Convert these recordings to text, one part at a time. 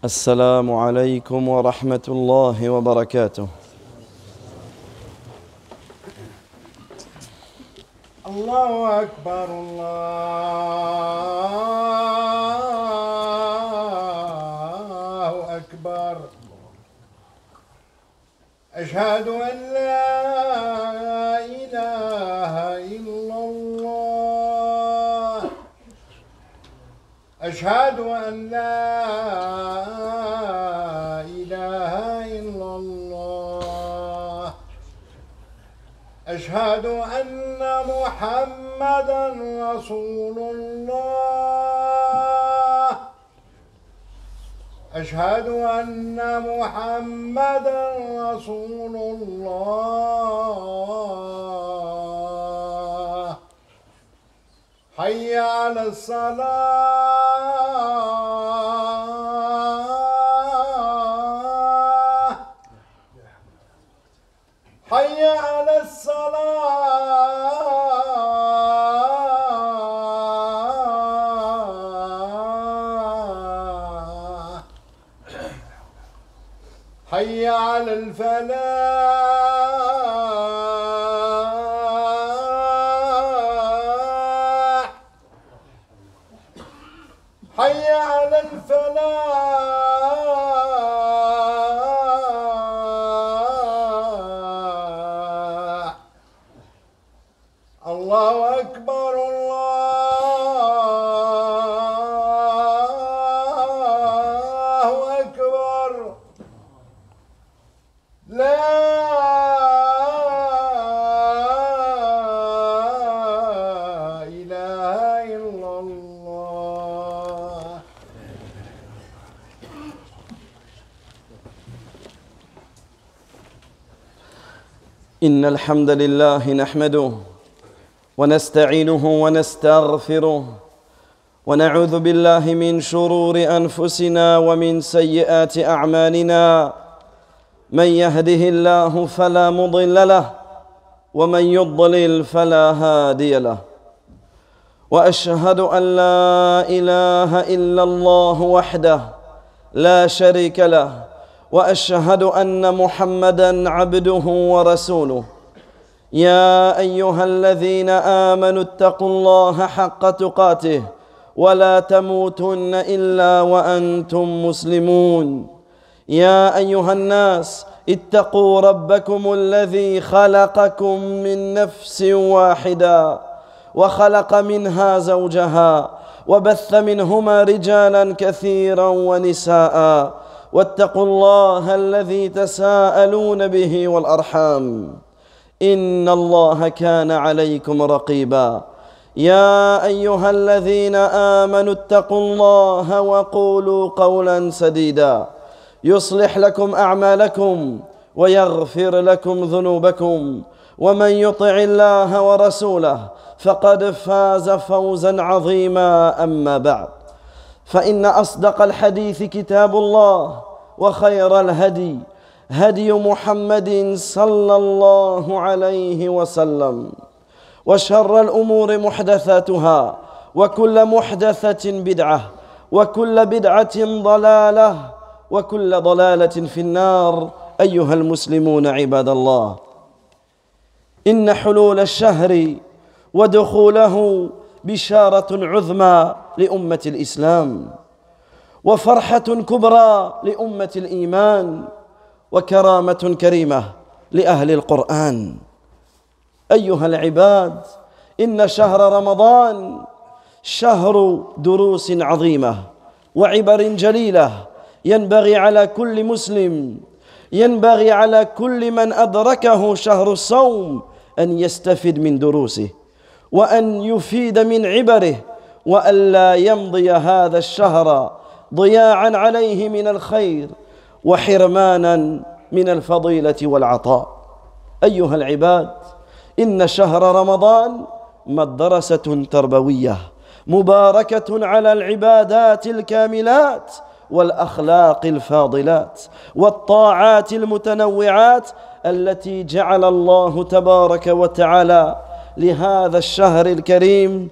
السلام عليكم ورحمة الله وبركاته. الله أكبر الله أكبر. أشهد أن لا إله إلا الله. أشهد أن لا إله إلا الله. أشهد أن محمدًا رسول الله. أشهد أن محمدًا رسول الله. حي على الصلاة. حي على الصلاة. حي على الفلاح. حي على الفلاح. الله أكبر الله أكبر. لا إله إلا الله. إن الحمد لله نحمده ونستعينه ونستغفره ونعوذ بالله من شرور أنفسنا ومن سيئات أعمالنا. من يهده الله فلا مضل له ومن يضلل فلا هادي له. وأشهد أن لا إله إلا الله وحده لا شريك له، وأشهد أن محمدًا عبده ورسوله. يا أيها الذين آمنوا اتقوا الله حق تقاته ولا تموتن إلا وأنتم مسلمون. يا أيها الناس اتقوا ربكم الذي خلقكم من نفس واحدة وخلق منها زوجها وبث منهما رجالا كثيرا ونساء. واتقوا الله الذي تساءلون به والأرحام، إن الله كان عليكم رقيبا. يا أيها الذين آمنوا اتقوا الله وقولوا قولا سديدا يصلح لكم أعمالكم ويغفر لكم ذنوبكم، ومن يطع الله ورسوله فقد فاز فوزا عظيما. أما بعد، فإن أصدق الحديث كتاب الله، وخير الهدي هدي محمد صلى الله عليه وسلم، وشر الأمور محدثاتها، وكل محدثة بدعة، وكل بدعة ضلالة، وكل ضلالة في النار. أيها المسلمون عباد الله، إن حلول الشهر ودخوله بشارة عظمى لأمة الإسلام، وفرحة كبرى لأمة الإيمان، وكرامة كريمة لأهل القرآن. أيها العباد، إن شهر رمضان شهر دروس عظيمة وعبر جليلة. ينبغي على كل مسلم، ينبغي على كل من أدركه شهر الصوم أن يستفيد من دروسه وأن يفيد من عبره، وأن لا يمضي هذا الشهر ضياعا عليه من الخير وحرمانا من الفضيلة والعطاء. أيها العباد، إن شهر رمضان مدرسة تربوية مباركة على العبادات الكاملات والأخلاق الفاضلات والطاعات المتنوعات التي جعل الله تبارك وتعالى لهذا الشهر الكريم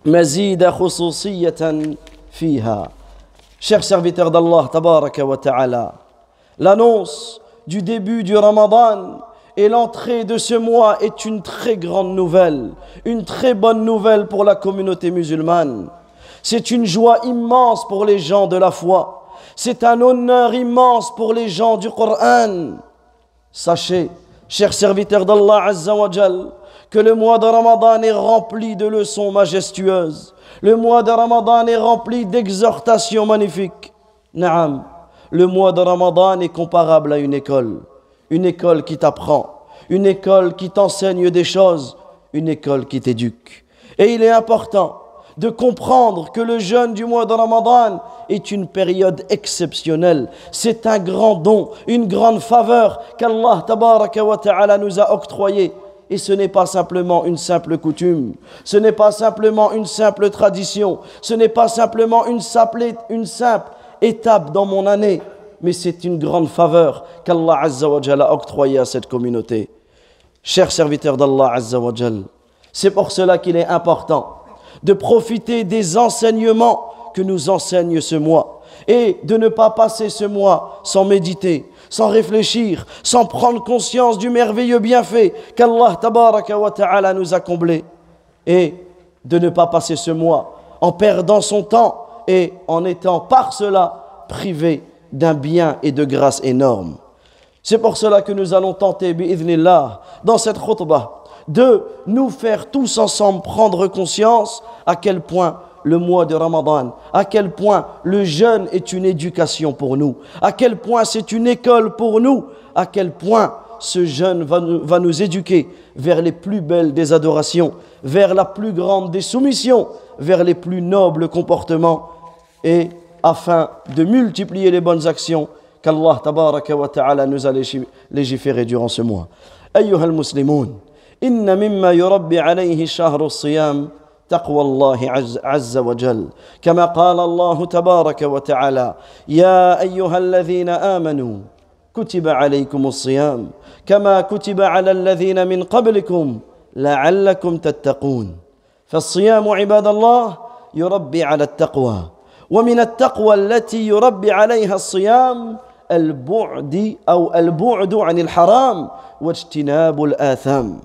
مزيد خصوصية فيها. Chers serviteurs d'Allah, tabaraka wa ta'ala, l'annonce du début du Ramadan et l'entrée de ce mois est une très grande nouvelle, une très bonne nouvelle pour la communauté musulmane. C'est une joie immense pour les gens de la foi. C'est un honneur immense pour les gens du Coran. Sachez, chers serviteurs d'Allah Azza wa Jal, que le mois de Ramadan est rempli de leçons majestueuses. Le mois de Ramadan est rempli d'exhortations magnifiques. Naam, le mois de Ramadan est comparable à une école qui t'apprend, une école qui t'enseigne des choses, une école qui t'éduque. Et il est important de comprendre que le jeûne du mois de Ramadan est une période exceptionnelle. C'est un grand don, une grande faveur qu'Allah tabaraka wa ta'ala nous a octroyée. Et ce n'est pas simplement une simple coutume, ce n'est pas simplement une simple tradition, ce n'est pas simplement une simple étape dans mon année, mais c'est une grande faveur qu'Allah Azza wa Jalla a octroyée à cette communauté. Chers serviteurs d'Allah Azza wa Jalla, c'est pour cela qu'il est important de profiter des enseignements que nous enseigne ce mois et de ne pas passer ce mois sans méditer, sans réfléchir, sans prendre conscience du merveilleux bienfait qu'Allah tabaraka wa ta'ala nous a comblé, et de ne pas passer ce mois en perdant son temps et en étant par cela privé d'un bien et de grâce énorme. C'est pour cela que nous allons tenter, bi'idhnillah, dans cette khutbah, de nous faire tous ensemble prendre conscience à quel point le mois de Ramadan, à quel point le jeûne est une éducation pour nous, à quel point c'est une école pour nous, à quel point ce jeûne va nous éduquer vers les plus belles des adorations, vers la plus grande des soumissions, vers les plus nobles comportements, et afin de multiplier les bonnes actions qu'Allah tabaraka wa ta'ala nous a légiférées durant ce mois. Ayyuha al-Muslimoun, inna mimma yurabbi alayhi shahru as-siyam تقوى الله عز وجل كما قال الله تبارك وتعالى يا أيها الذين آمنوا كتب عليكم الصيام كما كتب على الذين من قبلكم لعلكم تتقون فالصيام عباد الله يربي على التقوى ومن التقوى التي يربي عليها الصيام البعد عن الحرام واجتناب الآثام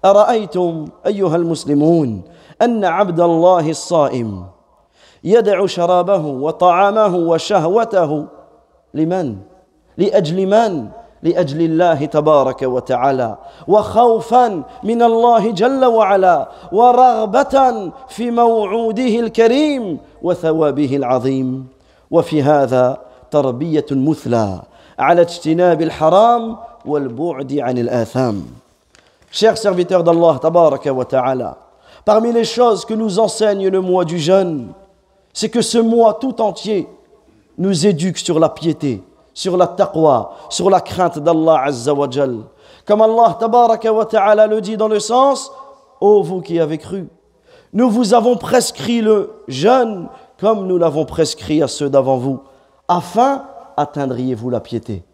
أرأيتم أيها المسلمون أن عبد الله الصائم يدع شرابه وطعامه وشهوته لمن؟ لأجل من؟ لأجل الله تبارك وتعالى وخوفا من الله جل وعلا ورغبة في موعوده الكريم وثوابه العظيم وفي هذا تربية مثلى على اجتناب الحرام والبعد عن الآثام. Chers serviteurs d'Allah tabaraka wa ta'ala, parmi les choses que nous enseigne le mois du jeûne, c'est que ce mois tout entier nous éduque sur la piété, sur la taqwa, sur la crainte d'Allah Azza wa Jal. Comme Allah tabaraka wa ta'ala le dit dans le sens, ô vous qui avez cru, nous vous avons prescrit le jeûne comme nous l'avons prescrit à ceux d'avant vous, afin atteindriez-vous la piété.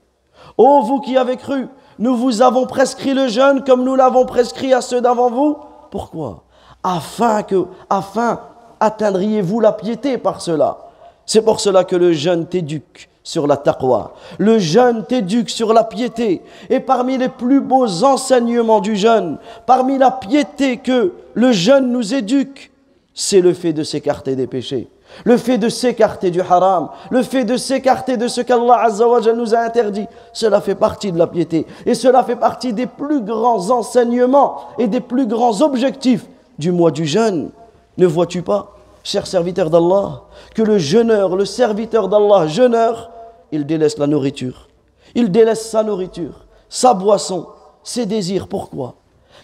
Ô vous qui avez cru, nous vous avons prescrit le jeûne comme nous l'avons prescrit à ceux d'avant vous. Pourquoi ? Afin atteindriez-vous la piété par cela. C'est pour cela que le jeûne t'éduque sur la taqwa. Le jeûne t'éduque sur la piété. Et parmi les plus beaux enseignements du jeûne, parmi la piété que le jeûne nous éduque, c'est le fait de s'écarter des péchés. Le fait de s'écarter du haram, le fait de s'écarter de ce qu'Allah Azza wa Jalla nous a interdit, cela fait partie de la piété. Et cela fait partie des plus grands enseignements et des plus grands objectifs du mois du jeûne. Ne vois-tu pas, cher serviteur d'Allah, que le jeûneur, le serviteur d'Allah jeûneur, il délaisse la nourriture, il délaisse sa nourriture, sa boisson, ses désirs. Pourquoi ?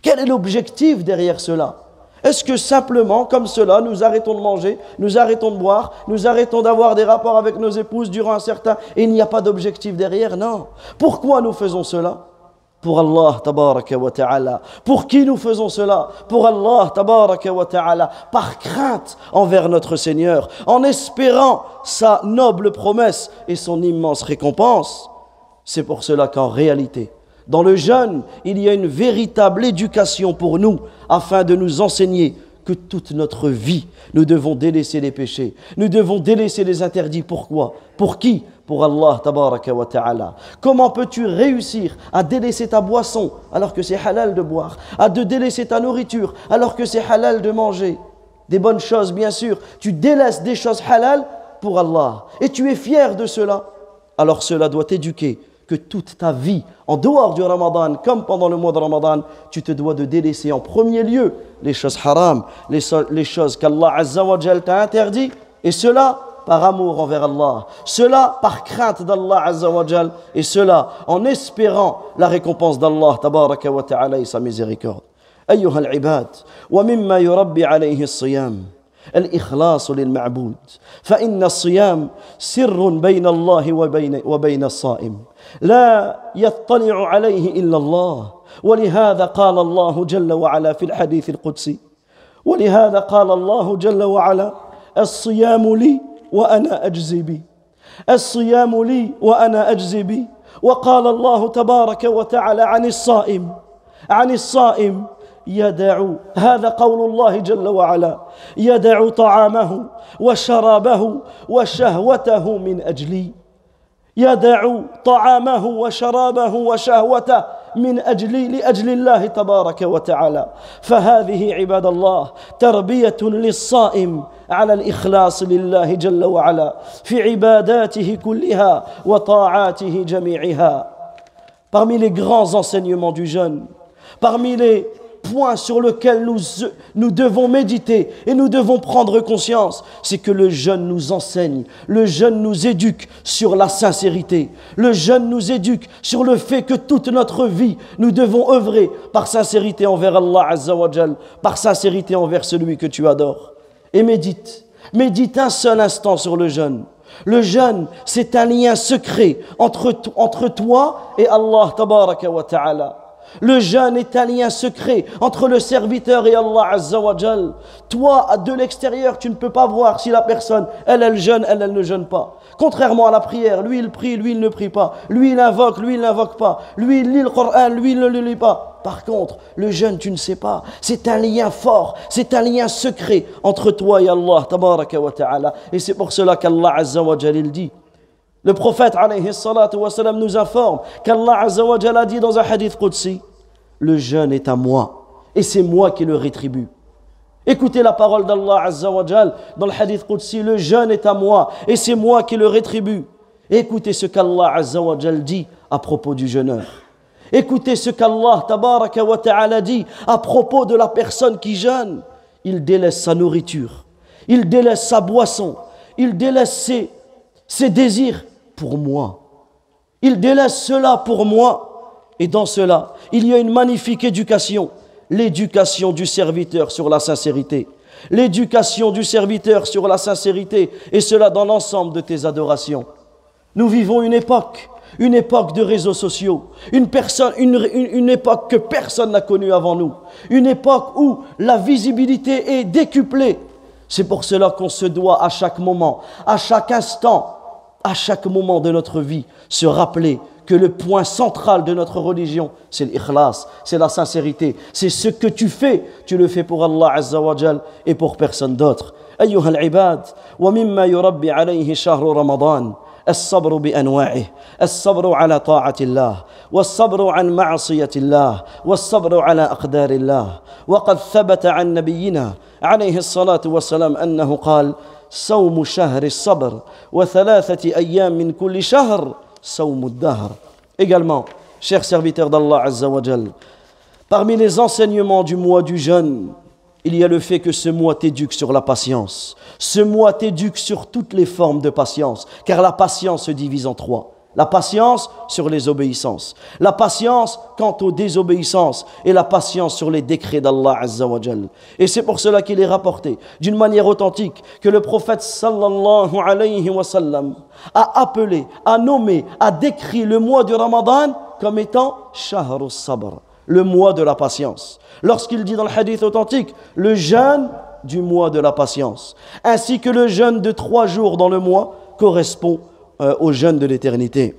Quel est l'objectif derrière cela ? Est-ce que simplement, comme cela, nous arrêtons de manger, nous arrêtons de boire, nous arrêtons d'avoir des rapports avec nos épouses durant un certain... et il n'y a pas d'objectif derrière? Non. Pourquoi nous faisons cela? Pour Allah tabaraka wa ta'ala. Pour qui nous faisons cela? Pour Allah tabaraka wa ta'ala. Par crainte envers notre Seigneur, en espérant sa noble promesse et son immense récompense. C'est pour cela qu'en réalité, dans le jeûne, il y a une véritable éducation pour nous, afin de nous enseigner que toute notre vie, nous devons délaisser les péchés. Nous devons délaisser les interdits. Pourquoi? Pour qui? Pour Allah tabaraka wa ta'ala. Comment peux-tu réussir à délaisser ta boisson alors que c'est halal de boire, à de délaisser ta nourriture alors que c'est halal de manger? Des bonnes choses, bien sûr. Tu délaisses des choses halal pour Allah et tu es fier de cela. Alors cela doit t'éduquer que toute ta vie, en dehors du Ramadan, comme pendant le mois de Ramadan, tu te dois de délaisser en premier lieu les choses haram, les choses qu'Allah Azza wa Jal t'a interdit, et cela par amour envers Allah, cela par crainte d'Allah Azza wa Jal, et cela en espérant la récompense d'Allah tabaraka wa ta'ala et sa miséricorde. أيها العباد ومما يربي عليه الصيام الإخلاص للمعبود فإن الصيام سر بين الله وبين الصائم لا يطلع عليه إلا الله ولهذا قال الله جل وعلا في الحديث القدسي ولهذا قال الله جل وعلا الصيام لي وأنا أجزي به الصيام لي وأنا أجزي به وقال الله تبارك وتعالى عن الصائم يدع هذا قول الله جل وعلا يدع طعامه وشرابه وشهوته من أجلي يدع طعامه وشرابه وشهوته من أجلي لأجل الله تبارك وتعالى فهذه عباد الله تربية للصائم على الإخلاص لله جل وعلا في عباداته كلها وطاعاته جميعها. Parmi les grands enseignements du jeûne, parmi les point sur lequel nous devons méditer et nous devons prendre conscience, c'est que le jeûne nous enseigne, le jeûne nous éduque sur la sincérité, le jeûne nous éduque sur le fait que toute notre vie, nous devons œuvrer par sincérité envers Allah Azza wa Jal, par sincérité envers celui que tu adores. Et médite un seul instant sur le jeûne. Le jeûne, c'est un lien secret entre toi et Allah tabaraka wa ta'ala. Le jeûne est un lien secret entre le serviteur et Allah Azza wa Jal. Toi, de l'extérieur, tu ne peux pas voir si la personne, elle jeûne, elle ne jeûne pas. Contrairement à la prière, lui il prie, lui il ne prie pas. Lui il invoque, lui il n'invoque pas. Lui il lit le Coran, lui il ne le lit pas. Par contre, le jeûne, tu ne sais pas. C'est un lien fort, c'est un lien secret entre toi et Allah tabaraka wa ta'ala. Et c'est pour cela qu'Allah Azza wa Jal il dit. Le prophète alayhi salatu wa salam nous informe qu'Allah Azza wa Jalla dit dans un hadith qudsi, le jeûne est à moi et c'est moi qui le rétribue. Écoutez la parole d'Allah Azza wa Jalla dans le hadith qudsi, le jeûne est à moi et c'est moi qui le rétribue. Écoutez ce qu'Allah Azza wa Jalla dit à propos du jeûneur. Écoutez ce qu'Allah tabaraka wa ta'ala dit à propos de la personne qui jeûne. Il délaisse sa nourriture, il délaisse sa boisson, il délaisse ses désirs pour moi. Il délaisse cela pour moi. Et dans cela, il y a une magnifique éducation. L'éducation du serviteur sur la sincérité. L'éducation du serviteur sur la sincérité. Et cela dans l'ensemble de tes adorations. Nous vivons une époque de réseaux sociaux. Une époque que personne n'a connue avant nous. Une époque où la visibilité est décuplée. C'est pour cela qu'on se doit à chaque moment, à chaque instant, à chaque moment de notre vie, se rappeler que le point central de notre religion, c'est l'ikhlas, c'est la sincérité. C'est ce que tu fais, tu le fais pour Allah Azza wa Jal et pour personne d'autre. أيها العباد ومما يربي عليه شهر رمضان الصبر بأنواعه الصبر على طاعة الله والصبر عن معصية الله والصبر على أقدار الله وقد ثبت عن نبينا عليه الصلاة والسلام أنه قال صوم شهر الصبر وثلاثة أيام من كل شهر صوم الدهر. Également, chers serviteurs d'Allah Azza wa Jal, parmi les enseignements du mois du jeûne, il y a le fait que ce mois t'éduque sur la patience. Ce mois t'éduque sur toutes les formes de patience, car la patience se divise en trois. La patience sur les obéissances, la patience quant aux désobéissances et la patience sur les décrets d'Allah Azza wa Jal. Et c'est pour cela qu'il est rapporté d'une manière authentique que le prophète sallallahu alayhi wa sallam a appelé, a nommé, a décrit le mois du Ramadan comme étant Shahr al-Sabr, le mois de la patience. Lorsqu'il dit dans le hadith authentique, le jeûne du mois de la patience, ainsi que le jeûne de 3 jours dans le mois correspond au jeûne de l'éternité.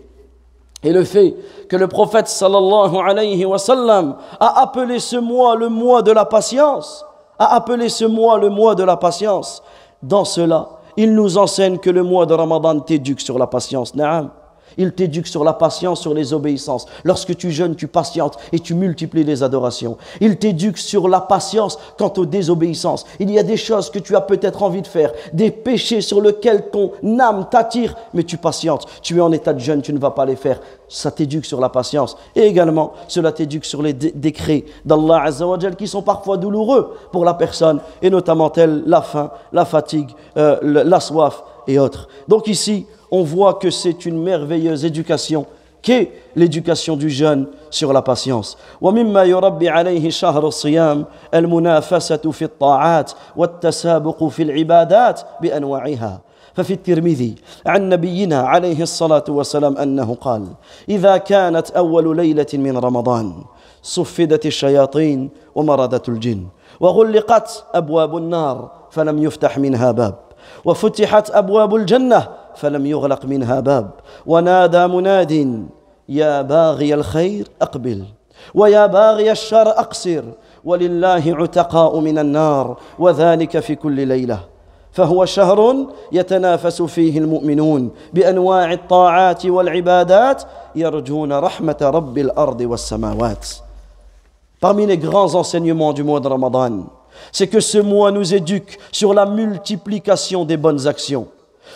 Et le fait que le prophète sallallahu alayhi wa sallam a appelé ce mois le mois de la patience a appelé ce mois le mois de la patience. Dans cela, il nous enseigne que le mois de Ramadan t'éduque sur la patience. Naam. Il t'éduque sur la patience, sur les obéissances. Lorsque tu jeûnes, tu patientes et tu multiplies les adorations. Il t'éduque sur la patience quant aux désobéissances. Il y a des choses que tu as peut-être envie de faire, des péchés sur lesquels ton âme t'attire, mais tu patientes. Tu es en état de jeûne, tu ne vas pas les faire. Ça t'éduque sur la patience. Et également, cela t'éduque sur les décrets d'Allah Azza wa Jal qui sont parfois douloureux pour la personne, et notamment tels la faim, la fatigue, la soif et autres. Donc ici, on voit que c'est une merveilleuse éducation qu'est l'éducation du jeune sur la patience. ومما يربي عليه شهر الصيام المنافسة في الطاعات والتسابق في العبادات بأنواعها. ففي الترمذي عن نبينا عليه الصلاة والسلام أنه قال: إذا كانت أول ليلة من رمضان صفدت الشياطين ومردت الجن وغلقت أبواب النار فلم يفتح منها باب وفتحت أبواب الجنة فلم يغلق منها باب ونادى مناد يا باغي الخير أقبل ويا باغي الشر أقصر ولله عتقاء من النار وذلك في كل ليلة فهو شهر يتنافس فيه المؤمنون بأنواع الطاعات والعبادات يرجون رحمة رب الأرض والسماوات. Parmi les grands enseignements du mois de Ramadan, c'est que ce mois nous éduque sur la multiplication des bonnes actions,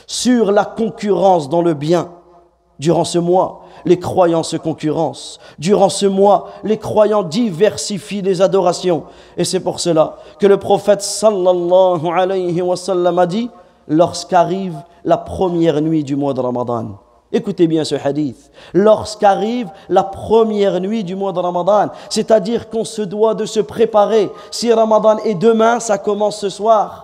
sur la concurrence dans le bien. Durant ce mois, les croyants se concurrencent. Durant ce mois, les croyants diversifient les adorations. Et c'est pour cela que le prophète sallallahu alayhi wa sallam a dit, lorsqu'arrive la première nuit du mois de Ramadan. Écoutez bien ce hadith. Lorsqu'arrive la première nuit du mois de Ramadan, c'est-à-dire qu'on se doit de se préparer. Si Ramadan est demain, ça commence ce soir.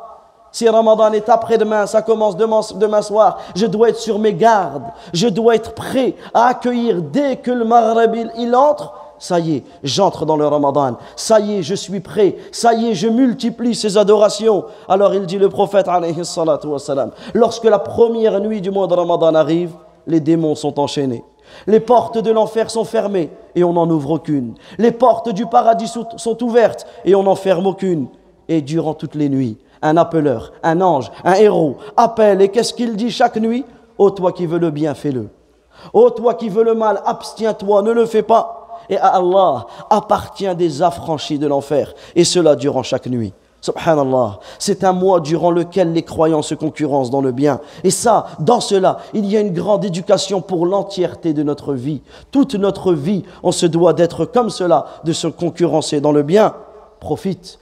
Si Ramadan est après-demain, ça commence demain soir. Je dois être sur mes gardes. Je dois être prêt à accueillir dès que le Maghrib il entre. Ça y est, j'entre dans le Ramadan. Ça y est, je suis prêt. Ça y est, je multiplie ces adorations. Alors il dit le prophète alayhi salatu wassalam, lorsque la première nuit du mois de Ramadan arrive, les démons sont enchaînés. Les portes de l'enfer sont fermées et on n'en ouvre aucune. Les portes du paradis sont ouvertes et on n'en ferme aucune. Et durant toutes les nuits, un appeleur, un ange, un héros appelle. Et qu'est-ce qu'il dit chaque nuit? Ô toi qui veux le bien, fais-le. Ô toi qui veux le mal, abstiens-toi, ne le fais pas. Et à Allah appartient des affranchis de l'enfer. Et cela durant chaque nuit. Subhanallah, c'est un mois durant lequel les croyants se concurrencent dans le bien. Et ça, dans cela, il y a une grande éducation pour l'entièreté de notre vie. Toute notre vie, on se doit d'être comme cela, de se concurrencer dans le bien. Profite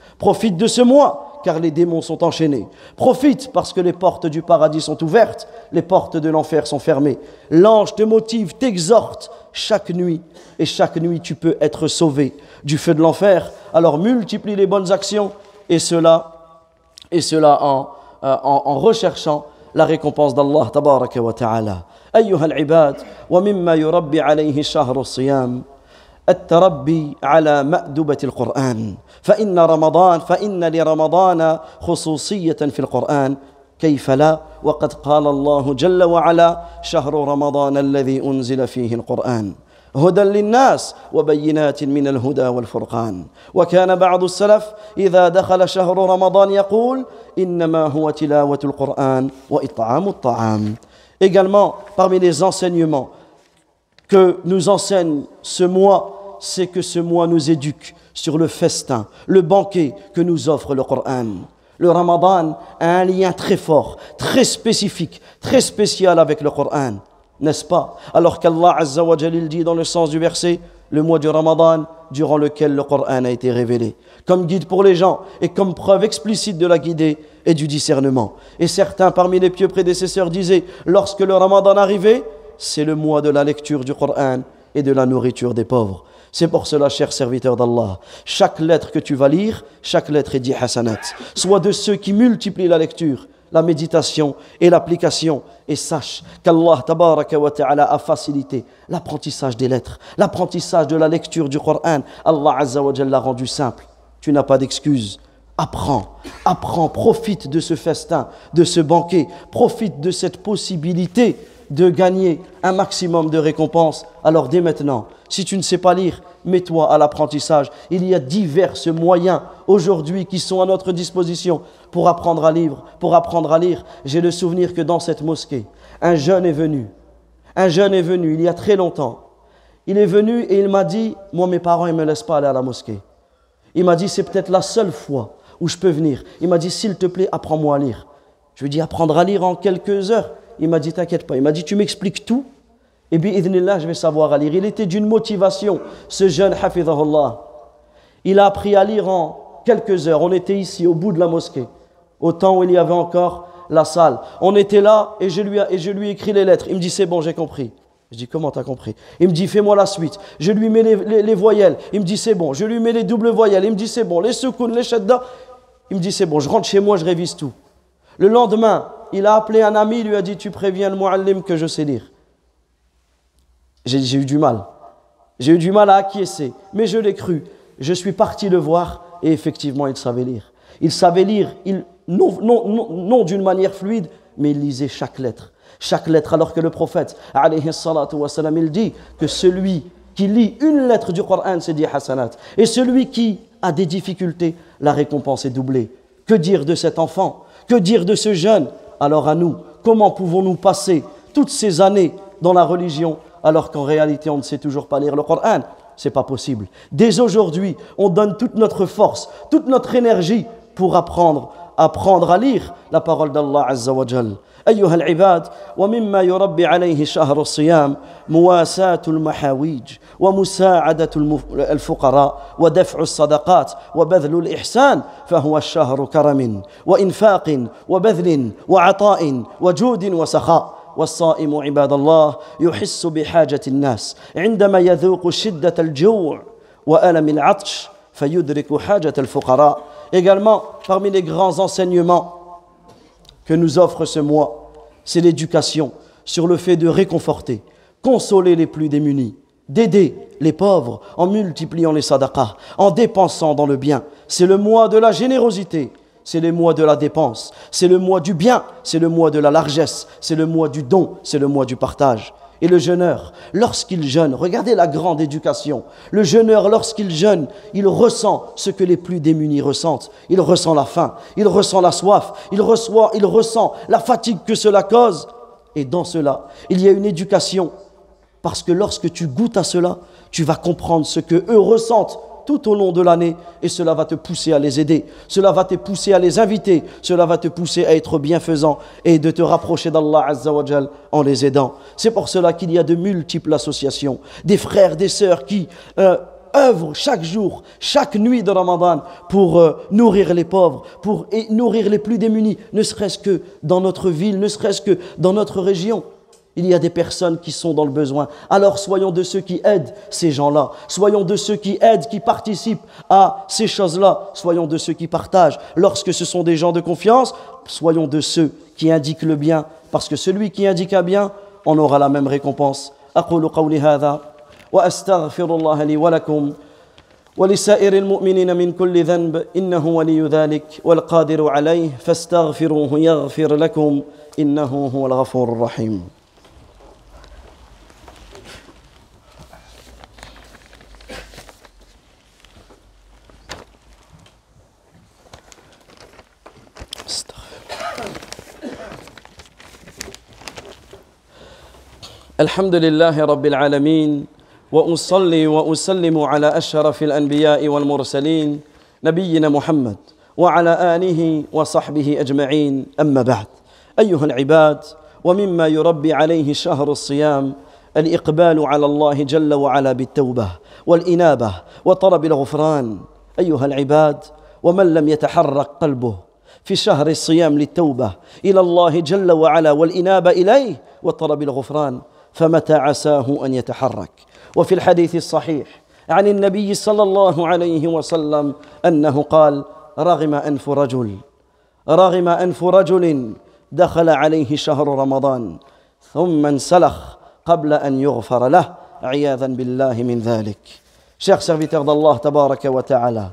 de ce mois, car les démons sont enchaînés. Profite parce que les portes du paradis sont ouvertes, les portes de l'enfer sont fermées. L'ange te motive, t'exhorte chaque nuit. Et chaque nuit, tu peux être sauvé du feu de l'enfer. Alors multiplie les bonnes actions. Et cela en recherchant la récompense d'Allah tabaraka wa ta'ala. أيها العباد ومما يربي عليه شهر الصيام التربي على مأدبة القرآن فإن لرمضان خصوصية في القرآن كيف لا وقد قال الله جل وعلا شهر رمضان الذي أنزل فيه القرآن هدى للناس وبينات من الهدى والفرقان وكان بعض السلف إذا دخل شهر رمضان يقول إنما هو تلاوة القرآن وإطعام الطعام. Également, parmi les enseignements que nous enseigne ce mois, c'est que ce mois nous éduque sur le festin, le banquet que nous offre le Coran. Le Ramadan a un lien très fort, très spécifique, très spécial avec le Coran. N'est-ce pas? Alors qu'Allah Azza wa Jal dit dans le sens du verset, le mois du Ramadan durant lequel le Coran a été révélé, comme guide pour les gens et comme preuve explicite de la guidée et du discernement. Et certains parmi les pieux prédécesseurs disaient, lorsque le Ramadan arrivait, c'est le mois de la lecture du Coran et de la nourriture des pauvres. C'est pour cela, chers serviteurs d'Allah, chaque lettre que tu vas lire, chaque lettre est dit hasanat. Sois de ceux qui multiplient la lecture, la méditation et l'application. Et sache qu'Allah tabaraka wa ta'ala a facilité l'apprentissage des lettres, l'apprentissage de la lecture du Coran. Allah Azza wa Jalla l'a rendu simple. Tu n'as pas d'excuse. Apprends, profite de ce festin, de ce banquet, profite de cette possibilité de gagner un maximum de récompenses. Alors dès maintenant, si tu ne sais pas lire, mets-toi à l'apprentissage. Il y a divers moyens aujourd'hui qui sont à notre disposition pour apprendre à lire. J'ai le souvenir que dans cette mosquée, un jeune est venu il y a très longtemps. Il est venu et il m'a dit, moi mes parents ne me laissent pas aller à la mosquée. Il m'a dit, c'est peut-être la seule fois où je peux venir. Il m'a dit, s'il te plaît, apprends-moi à lire. Je lui ai dit, apprendre à lire en quelques heures. Il m'a dit, t'inquiète pas. Il m'a dit, tu m'expliques tout et bien, idhnillah, je vais savoir à lire. Il était d'une motivation, ce jeune, hafidhahullah. Il a appris à lire en quelques heures. On était ici, au bout de la mosquée, au temps où il y avait encore la salle. On était là et je lui ai écrit les lettres. Il me dit, c'est bon, j'ai compris. Je dis, comment t'as compris? Il me dit, fais-moi la suite. Je lui mets les voyelles. Il me dit, c'est bon. Je lui mets les doubles voyelles. Il me dit, c'est bon. Les soukoun, les shadda. Il me dit, c'est bon. Je rentre chez moi, je révise tout. Le lendemain, il a appelé un ami, il lui a dit, tu préviens le muallim que je sais lire. J'ai eu du mal. J'ai eu du mal à acquiescer. Mais je l'ai cru. Je suis parti le voir et effectivement, il savait lire. Il savait lire, non d'une manière fluide, mais il lisait chaque lettre. Chaque lettre, alors que le prophète, alayhi salatu wa salam, il dit que celui qui lit une lettre du Coran, c'est 10 hasanat. Et celui qui a des difficultés, la récompense est doublée. Que dire de cet enfant? Que dire de ce jeune? Alors à nous, comment pouvons-nous passer toutes ces années dans la religion alors qu'en réalité on ne sait toujours pas lire le Coran? C'est pas possible. Dès aujourd'hui, on donne toute notre force, toute notre énergie pour apprendre à lire la parole d'Allah Azza wa Jal. أيها العباد ومما يربي عليه شهر الصيام مواساة المحاويج ومساعدة الفقراء ودفع الصدقات وبذل الإحسان فهو الشهر كرم وإنفاق وبذل وعطاء وجود وسخاء والصائم عباد الله يحس بحاجة الناس عندما يذوق شدة الجوع وألم العطش فيدرك حاجة الفقراء. Également, parmi les grands enseignements que nous offre ce mois, c'est l'éducation sur le fait de réconforter, consoler les plus démunis, d'aider les pauvres en multipliant les sadaqas, en dépensant dans le bien. C'est le mois de la générosité, c'est le mois de la dépense, c'est le mois du bien, c'est le mois de la largesse, c'est le mois du don, c'est le mois du partage. Et le jeûneur, lorsqu'il jeûne, regardez la grande éducation. Le jeûneur, lorsqu'il jeûne, il ressent ce que les plus démunis ressentent. Il ressent la faim, il ressent la soif, il ressent la fatigue que cela cause. Et dans cela, il y a une éducation. Parce que lorsque tu goûtes à cela, tu vas comprendre ce que eux ressentent tout au long de l'année et cela va te pousser à les aider, cela va te pousser à les inviter, cela va te pousser à être bienfaisant et de te rapprocher d'Allah Azza wa Jal en les aidant. C'est pour cela qu'il y a de multiples associations, des frères, des sœurs qui œuvrent chaque jour, chaque nuit de Ramadan pour nourrir les pauvres, pour nourrir les plus démunis, ne serait-ce que dans notre ville, ne serait-ce que dans notre région. Il y a des personnes qui sont dans le besoin. Alors soyons de ceux qui aident ces gens-là. Soyons de ceux qui aident, qui participent à ces choses-là. Soyons de ceux qui partagent. Lorsque ce sont des gens de confiance, soyons de ceux qui indiquent le bien. Parce que celui qui indique un bien, on aura la même récompense. أقول قولي هذا وأستغفر الله لي ولكم ولسائر المؤمنين من كل ذنب إنه ولي ذلك والقادر عليه فاستغفروه يغفر لكم إنه هو الغفور الرحيم. الحمد لله رب العالمين وأصلي وأسلم على أشرف الأنبياء والمرسلين نبينا محمد وعلى آله وصحبه أجمعين أما بعد أيها العباد ومما يربي عليه شهر الصيام الإقبال على الله جل وعلا بالتوبة والإنابة وطلب الغفران أيها العباد ومن لم يتحرك قلبه في شهر الصيام للتوبة إلى الله جل وعلا والإنابة إليه وطلب الغفران فمتى عساه أن يتحرك. وفي الحديث الصحيح عن النبي صلى الله عليه وسلم أنه قال رغم أنف رجل دخل عليه شهر رمضان ثم انسلخ قبل أن يغفر له عياذا بالله من ذلك. Chers serviteurs d'Allah tabaraka wa ta'ala,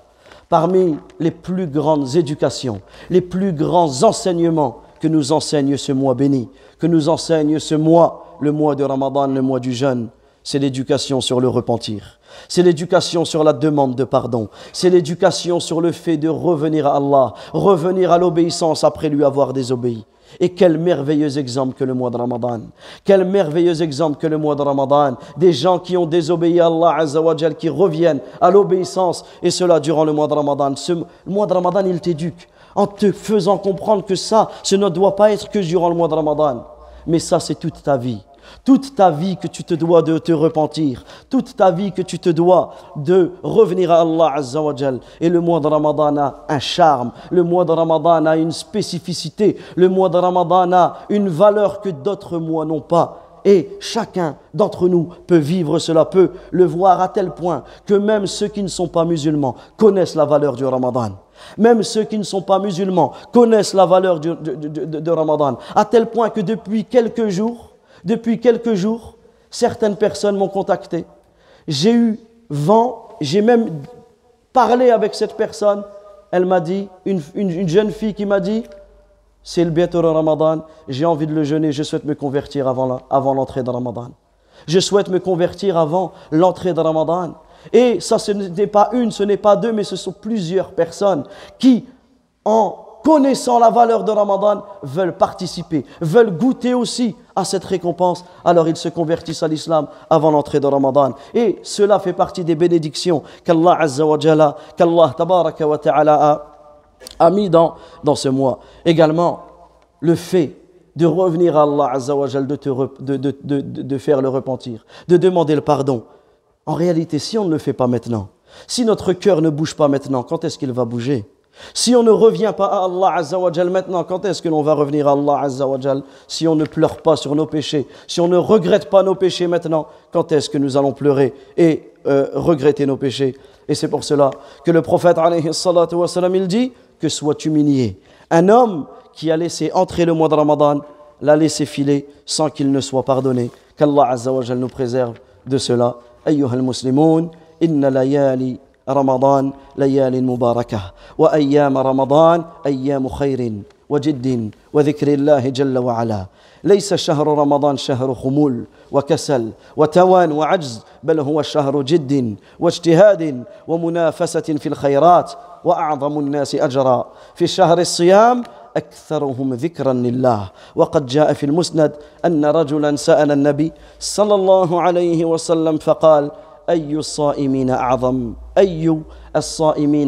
parmi les plus grandes éducations, les plus grands enseignements que nous enseigne ce mois béni, que nous enseigne ce mois, le mois de Ramadan, le mois du jeûne, c'est l'éducation sur le repentir. C'est l'éducation sur la demande de pardon. C'est l'éducation sur le fait de revenir à Allah, revenir à l'obéissance après lui avoir désobéi. Et quel merveilleux exemple que le mois de Ramadan. Quel merveilleux exemple que le mois de Ramadan. Des gens qui ont désobéi à Allah Azza wa Jal, qui reviennent à l'obéissance. Et cela durant le mois de Ramadan. Le mois de Ramadan, il t'éduque en te faisant comprendre que ça, ce ne doit pas être que durant le mois de Ramadan. Mais ça, c'est toute ta vie. Toute ta vie que tu te dois de te repentir. Toute ta vie que tu te dois de revenir à Allah Azza wa Jal. Et le mois de Ramadan a un charme. Le mois de Ramadan a une spécificité. Le mois de Ramadan a une valeur que d'autres mois n'ont pas. Et chacun d'entre nous peut vivre cela, peut le voir à tel point que même ceux qui ne sont pas musulmans connaissent la valeur du Ramadan. Même ceux qui ne sont pas musulmans connaissent la valeur de Ramadan. À tel point que depuis quelques jours, certaines personnes m'ont contacté. J'ai eu vent, j'ai même parlé avec cette personne. Elle m'a dit, une jeune fille qui m'a dit, c'est le bientôt le Ramadan, j'ai envie de le jeûner, je souhaite me convertir avant l'entrée de Ramadan. Je souhaite me convertir avant l'entrée de Ramadan. Et ça, ce n'est pas une, ce n'est pas deux, mais ce sont plusieurs personnes qui, en connaissant la valeur de Ramadan, veulent participer, veulent goûter aussi à cette récompense. Alors ils se convertissent à l'islam avant l'entrée de Ramadan. Et cela fait partie des bénédictions qu'Allah Azza wa Jalla, qu'Allah Tabaraka wa Ta'ala a mis dans ce mois. Également, le fait de revenir à Allah Azza wa Jalla, de faire le repentir, de demander le pardon. En réalité, si on ne le fait pas maintenant, si notre cœur ne bouge pas maintenant, quand est-ce qu'il va bouger? Si on ne revient pas à Allah Azza wa Jal maintenant, quand est-ce que l'on va revenir à Allah Azza wa Jal? Si on ne pleure pas sur nos péchés, si on ne regrette pas nos péchés maintenant, quand est-ce que nous allons pleurer et regretter nos péchés? Et c'est pour cela que le prophète alayhi salatu wa salam, il dit que soit humilié. Un homme qui a laissé entrer le mois de Ramadan, l'a laissé filer sans qu'il ne soit pardonné. Qu'Allah Azza wa Jal nous préserve de cela. أيها المسلمون إن ليالي رمضان ليال مباركة وأيام رمضان أيام خير وجد وذكر الله جل وعلا ليس شهر رمضان شهر خمول وكسل وتوان وعجز بل هو شهر جد واجتهاد ومنافسة في الخيرات وأعظم الناس أجرا في شهر الصيام أكثرهم ذكرا لله وقد جاء في المسند أن رجلا سأل النبي صلى الله عليه وسلم فقال أي الصائمين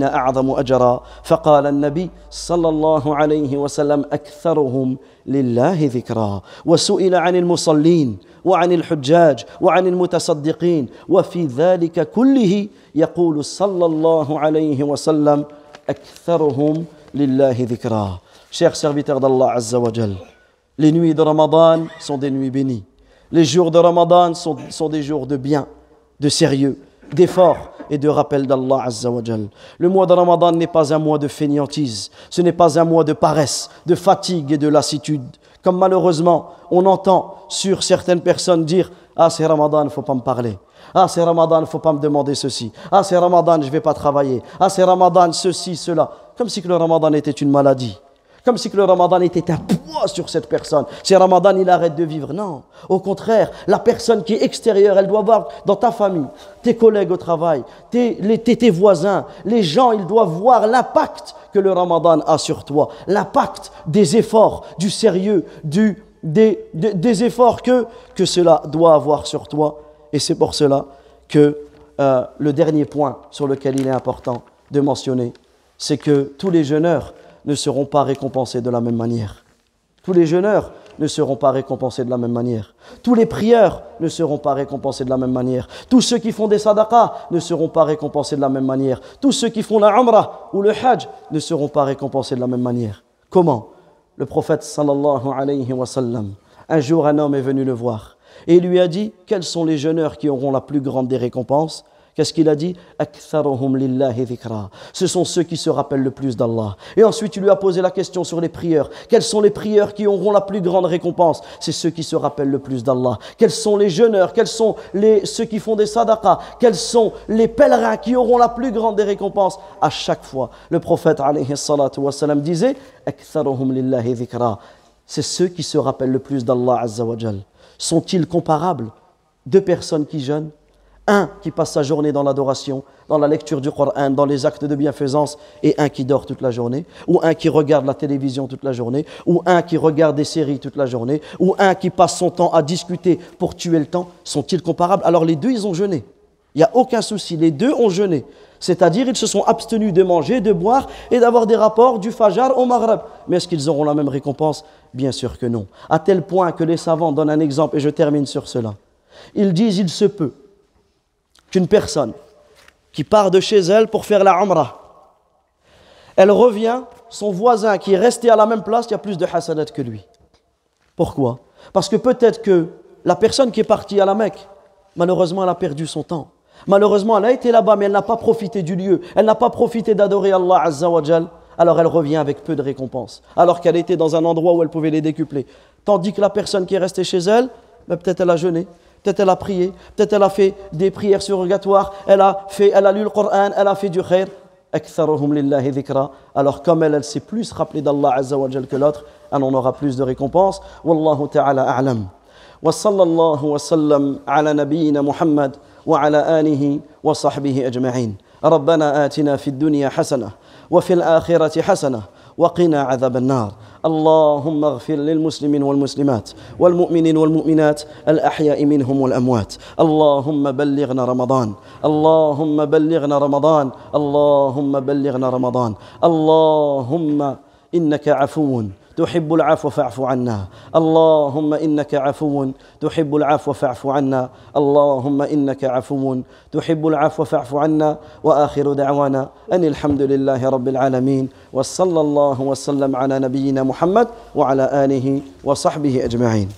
أعظم أجرا فقال النبي صلى الله عليه وسلم أكثرهم لله ذكرا وسئل عن المصلين وعن الحجاج وعن المتصدقين وفي ذلك كله يقول صلى الله عليه وسلم أكثرهم لله ذكرا. Chers serviteurs d'Allah Azza wa Jal, les nuits de Ramadan sont des nuits bénies. Les jours de Ramadan sont des jours de bien, de sérieux, d'effort et de rappel d'Allah Azza wa Jal. Le mois de Ramadan n'est pas un mois de fainéantise, ce n'est pas un mois de paresse, de fatigue et de lassitude. Comme malheureusement, on entend sur certaines personnes dire « Ah, c'est Ramadan, il ne faut pas me parler. Ah, c'est Ramadan, il ne faut pas me demander ceci. Ah, c'est Ramadan, je ne vais pas travailler. Ah, c'est Ramadan, ceci, cela. » Comme si que le Ramadan était une maladie. Comme si que le Ramadan était un poids sur cette personne. Si Ramadan, il arrête de vivre. Non. Au contraire, la personne qui est extérieure, elle doit voir dans ta famille, tes collègues au travail, tes voisins, les gens, ils doivent voir l'impact que le Ramadan a sur toi. L'impact des efforts, du sérieux, des efforts que cela doit avoir sur toi. Et c'est pour cela que le dernier point sur lequel il est important de mentionner, c'est que tous les jeûneurs ne seront pas récompensés de la même manière. Tous les jeûneurs ne seront pas récompensés de la même manière. Tous les prieurs ne seront pas récompensés de la même manière. Tous ceux qui font des sadaqas ne seront pas récompensés de la même manière. Tous ceux qui font la umrah ou le hajj ne seront pas récompensés de la même manière. Comment? Le prophète sallallahu alayhi wa sallam, un jour un homme est venu le voir et il lui a dit, quels sont les jeûneurs qui auront la plus grande des récompenses? Qu'est-ce qu'il a dit? Aktharuhum lillahi dhikra. Ce sont ceux qui se rappellent le plus d'Allah. Et ensuite, il lui a posé la question sur les prieurs. Quels sont les prieurs qui auront la plus grande récompense? C'est ceux qui se rappellent le plus d'Allah. Quels sont les jeûneurs? Quels sont ceux qui font des sadaqas? Quels sont les pèlerins qui auront la plus grande des récompenses? À chaque fois, le prophète alayhi salatu wa salam disait Aktharuhum lillahi dhikra. C'est ceux qui se rappellent le plus d'Allah Azza wa Jal. Sont-ils comparables 2 personnes qui jeûnent, un qui passe sa journée dans l'adoration, dans la lecture du Coran, dans les actes de bienfaisance, et un qui dort toute la journée, ou un qui regarde la télévision toute la journée, ou un qui regarde des séries toute la journée, ou un qui passe son temps à discuter pour tuer le temps, sont-ils comparables? Alors les 2, ils ont jeûné. Il n'y a aucun souci, les 2 ont jeûné. C'est-à-dire, ils se sont abstenus de manger, de boire et d'avoir des rapports du Fajr au Maghreb. Mais est-ce qu'ils auront la même récompense? Bien sûr que non. À tel point que les savants donnent un exemple, et je termine sur cela. Ils disent, il se peut qu'une personne qui part de chez elle pour faire la Umrah, elle revient, son voisin qui est resté à la même place, il y a plus de hasanat que lui. Pourquoi? Parce que peut-être que la personne qui est partie à la Mecque, malheureusement, elle a perdu son temps. Malheureusement, elle a été là-bas, mais elle n'a pas profité du lieu. Elle n'a pas profité d'adorer Allah Azza wa Jal. Alors elle revient avec peu de récompense. Alors qu'elle était dans un endroit où elle pouvait les décupler. Tandis que la personne qui est restée chez elle, peut-être elle a jeûné, peut-être elle a prié, peut-être elle a fait des prières surrogatoires, elle a lu le Coran, elle a fait du khair. Aktharuhum lillahi dhikra. Alors comme elle s'est plus rappelée d'Allah Azza wa Jal que l'autre, elle en aura plus de récompense. Wallahu ta'ala a'lam. وصلى الله وسلم على نبينا محمد وعلى آله وصحبه أجمعين. ربنا آتنا في الدنيا حسنة وفي الآخرة حسنة وقنا عذاب النار. اللهم اغفر للمسلمين والمسلمات والمؤمنين والمؤمنات الأحياء منهم والأموات. اللهم بلغنا رمضان، اللهم بلغنا رمضان، اللهم بلغنا رمضان. اللهم إنك عفو تحب العفو فاعف عنا. اللهم إنك عفو تحب العفو فاعف عنا. اللهم إنك عفو تحب العفو فاعف عنا. وآخر دعوانا أن الحمد لله رب العالمين وصلى الله وسلم على نبينا محمد وعلى آله وصحبه أجمعين.